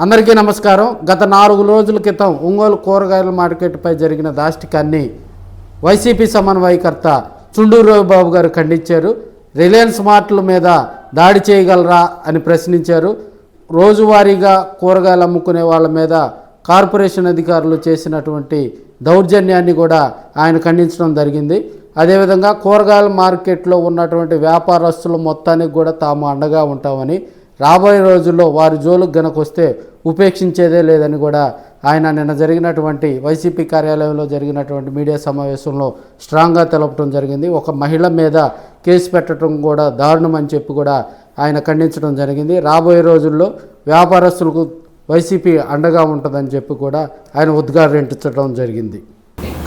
అందరికీ నమస్కారం. గత 4 రోజుల క్రితం ఒంగోలు కూరగాయల మార్కెట్పై జరిగిన దాష్టికాన్ని వైసీపీ సమన్వయకర్త చుండూరు బాబు గారు ఖండించారు. రిలయన్స్ మార్ట్ల మీద దాడి చేయగలరా అని ప్రశ్నించారు. రోజువారీగా కూరగాయలు అమ్ముకునే వాళ్ళ మీద కార్పొరేషన్ అధికారులు చేసినటువంటి దౌర్జన్యాన్ని కూడా ఆయన ఖండించడం జరిగింది. అదేవిధంగా కూరగాయల మార్కెట్లో ఉన్నటువంటి వ్యాపారస్తులు మొత్తానికి కూడా తాము అండగా ఉంటామని, రాబోయే రోజుల్లో వారి జోలుకు గనకొస్తే ఉపేక్షించేదే లేదని కూడా ఆయన నిన్న జరిగినటువంటి వైసీపీ కార్యాలయంలో జరిగినటువంటి మీడియా సమావేశంలో స్ట్రాంగ్గా తెలపడం జరిగింది. ఒక మహిళ మీద కేసు పెట్టడం కూడా దారుణమని చెప్పి కూడా ఆయన ఖండించడం జరిగింది. రాబోయే రోజుల్లో వ్యాపారస్తులకు వైసీపీ అండగా ఉంటుందని చెప్పి కూడా ఆయన ఉద్ఘాటించడం జరిగింది.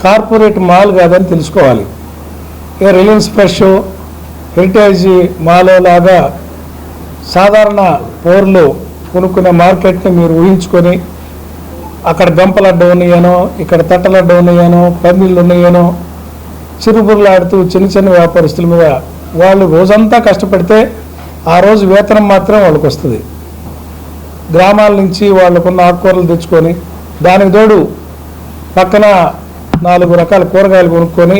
కార్పొరేట్ మాల్ కాదని తెలుసుకోవాలి. రిలయన్స్ ఫ్రెష్, హెరిటేజ్ మాల్ లాగా సాధారణ పౌరులు కొనుక్కునే మార్కెట్ని మీరు ఊహించుకొని అక్కడ గంపలడ్డ ఉన్నాయనో, ఇక్కడ తట్టలడ్డ ఉన్నాయనో, పందిళ్ళు ఉన్నాయనో చిరుబుర్లాడుతూ చిన్న చిన్న వ్యాపారస్తుల మీద వాళ్ళు రోజంతా కష్టపడితే ఆ రోజు వేతనం మాత్రం వాళ్ళకి వస్తుంది. గ్రామాల నుంచి వాళ్ళకున్న ఆకుకూరలు తెచ్చుకొని దానికి తోడు పక్కన 4 రకాల కూరగాయలు కొనుక్కొని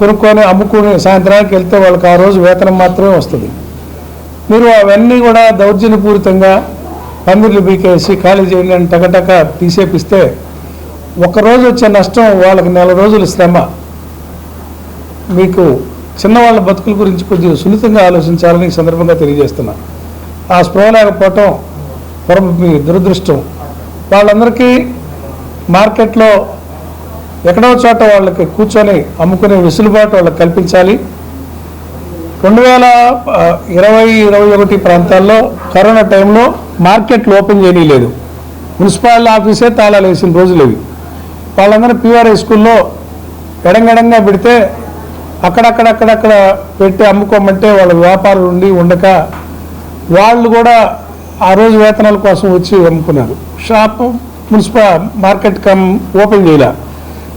కొనుక్కొని అమ్ముకుని సాయంత్రానికి వెళ్తే వాళ్ళకి ఆ రోజు వేతనం మాత్రమే వస్తుంది. మీరు అవన్నీ కూడా దౌర్జన్యపూరితంగా పందిర్లు బీకేసి ఖాళీ చేయండి టకటక తీసేపిస్తే ఒకరోజు వచ్చే నష్టం వాళ్ళకి 4 రోజుల శ్రమ. మీకు చిన్నవాళ్ళ బతుకుల గురించి కొద్దిగా సున్నితంగా ఆలోచించాలని ఈ సందర్భంగా తెలియజేస్తున్నా. ఆ స్పృహ లేకపోవటం మీ దురదృష్టం. వాళ్ళందరికీ మార్కెట్లో ఎక్కడో చోట వాళ్ళకి కూర్చొని అమ్ముకునే వెసులుబాటు వాళ్ళకి కల్పించాలి. 2020-21 ప్రాంతాల్లో కరోనా టైంలో మార్కెట్లు ఓపెన్ చేయలేదు. మున్సిపాలిటీ ఆఫీసే తాళాలు వేసిన రోజులు ఇవి. వాళ్ళందరూ పీఆర్ఐ స్కూల్లో ఎడంగడంగా పెడితే అక్కడక్కడ పెట్టి అమ్ముకోమంటే వాళ్ళ వ్యాపారం ఉండి ఉండక వాళ్ళు కూడా ఆ రోజు వేతనాల కోసం వచ్చి అమ్ముకున్నారు. షాపు మార్కెట్ ఓపెన్ చేయలే.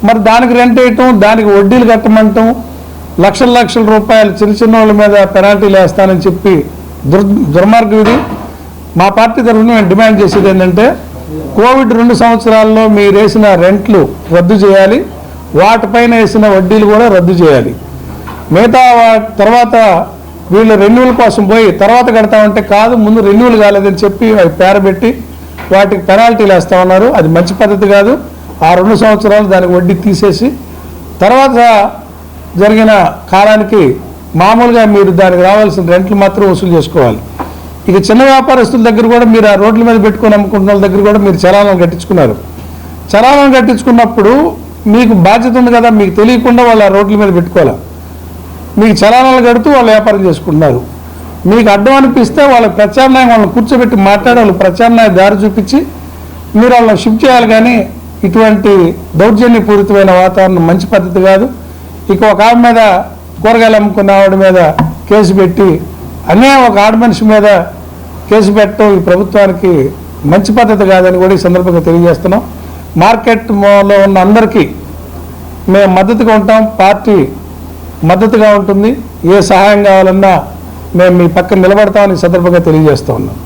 మరి దానికి రెంట్ వేయటం, దానికి వడ్డీలు కట్టమంటాం, లక్షల రూపాయలు చిన్న వాళ్ళ మీద పెనాల్టీలు వేస్తానని చెప్పి దుర్మార్గం ఇది. మా పార్టీ తరఫున మేము డిమాండ్ చేసేది ఏంటంటే కోవిడ్ 2 సంవత్సరాల్లో మీరు వేసిన రెంట్లు రద్దు చేయాలి, వాటిపైన వేసిన వడ్డీలు కూడా రద్దు చేయాలి. మిగతా తర్వాత వీళ్ళు రెన్యూవల్ కోసం పోయి తర్వాత కడతామంటే కాదు, ముందు రెన్యూవల్ కాలేదని చెప్పి అవి పేరబెట్టి వాటికి పెనాల్టీలు వేస్తూ ఉన్నారు. అది మంచి పద్ధతి కాదు. ఆ 2 సంవత్సరాలు దానికి వడ్డీ తీసేసి తర్వాత జరిగిన కాలానికి మామూలుగా మీరు దానికి రావాల్సిన రెంట్లు మాత్రం వసూలు చేసుకోవాలి. ఇక చిన్న వ్యాపారస్తుల దగ్గర కూడా మీరు ఆ రోడ్ల మీద పెట్టుకొని అమ్ముకుంటున్న వాళ్ళ దగ్గర కూడా మీరు చలానాలు కట్టించుకున్నారు. చలానాలు కట్టించుకున్నప్పుడు మీకు బాధ్యత ఉంది కదా, మీకు తెలియకుండా వాళ్ళు ఆ రోడ్ల మీద పెట్టుకోవాలి. మీకు చలానాలు కడుతూ వాళ్ళు వ్యాపారం చేసుకుంటున్నారు. మీకు అడ్డం అనిపిస్తే వాళ్ళకి ప్రత్యామ్నాయం వాళ్ళని కూర్చోబెట్టి మాట్లాడి వాళ్ళు ప్రత్యామ్నాయ దారి చూపించి మీరు వాళ్ళని షిఫ్ట్ చేయాలి. కానీ ఇటువంటి దౌర్జన్యపూరితమైన వాతావరణం మంచి పద్ధతి కాదు. ఇక ఒక ఆవిడ మీద, కూరగాయలు అమ్ముకున్న ఆవిడ మీద కేసు పెట్టి ఒక ఆడ మనిషి మీద కేసు పెట్టడం ఈ ప్రభుత్వానికి మంచి పద్ధతి కాదని కూడా ఈ సందర్భంగా తెలియజేస్తున్నాం. మార్కెట్లో ఉన్న అందరికీ మేము మద్దతుగా ఉంటాం, పార్టీ మద్దతుగా ఉంటుంది. ఏ సహాయం కావాలన్నా మేము మీ పక్కన నిలబడతామని ఈ సందర్భంగా తెలియజేస్తూ ఉన్నాం.